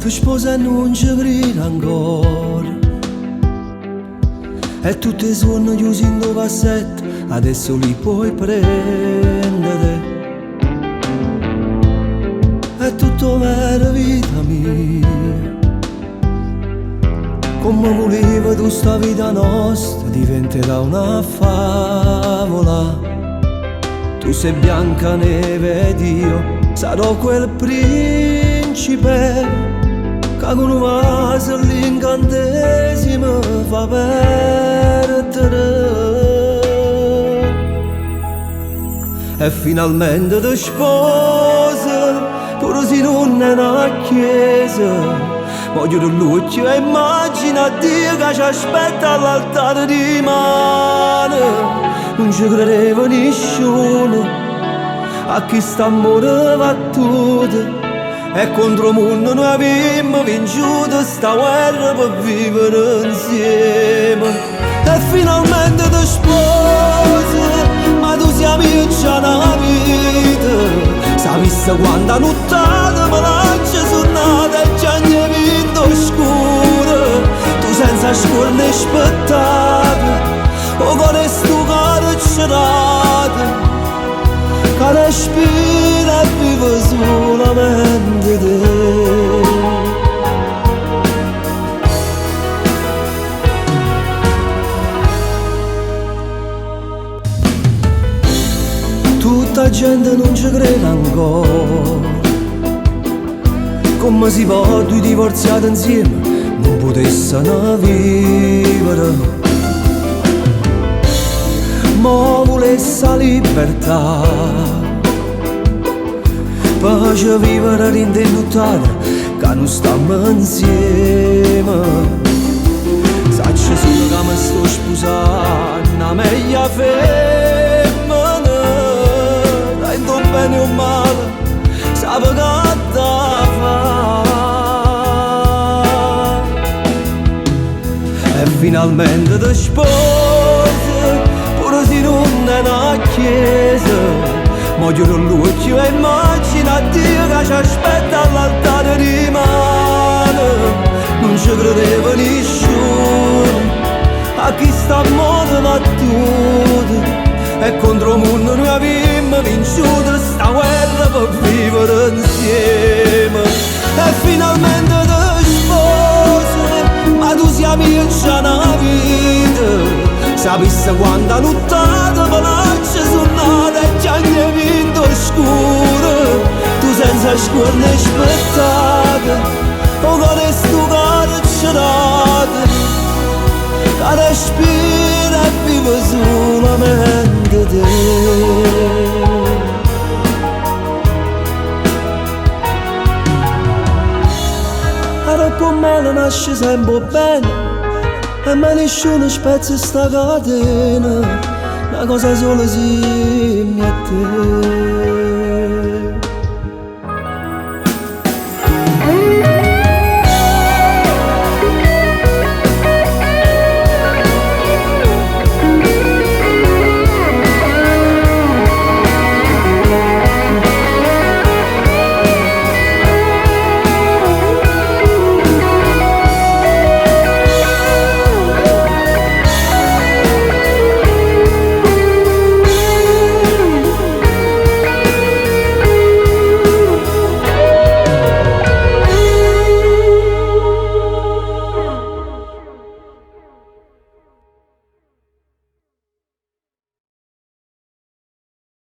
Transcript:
ti sposa e non ci credo ancora. E tutti i suoni chiusi in due cassetti, adesso li puoi prendere. È tutto vero, vita mia, come voleva tu sta vita nostra diventerà una favola. Tu sei Bianca Neve ed io sarò quel principe che con un vaso l'incantesimo fa perdere. E finalmente ti sposa, pure se non è una chiesa. Voglio di luce e immagina Dio che ci aspetta all'altare di mano. Non ci credeva nessuno a chi sta amore va tutto. E contro il mondo noi abbiamo vinto sta guerra per vivere insieme. E finalmente ti sposi, ma tu sei amica nella vita. Sapessi quanta nottata me l'hanno suonata e già ne vinto scuro. Tu senza scuola ne spettacolo, o con questo carcerato che respira e vive solamente te. Tutta gente non ci crede ancora. Come si può due divorziati insieme non potessero vivere? Ma volesse la libertà, pace vivere rindenuttata che non stiamo insieme. Sacci solo che mi sto sposando una meglio femmina, tanto bene o male sape che da fa. E finalmente ti sposi, pure se non è una chiesa. Voglio non luce e immagina Dio che ci aspetta all'altare di mano. Non ci credeva nessuno a chi sta amore va tutto. E contro il mondo noi abbiamo vinto sta guerra per vivere insieme. E finalmente ti sposi, ma tu sei amica nella vita. Sapessi quanta nottata me l'hanno suonata e già ne vinto scuro. Tu senza scuola ne spettacolo, o con questo carcerato che respira e vive solamente te. E dopo male nasce sempre bene, e ma nessuno spezza sta catena, una cosa sola si mi a te.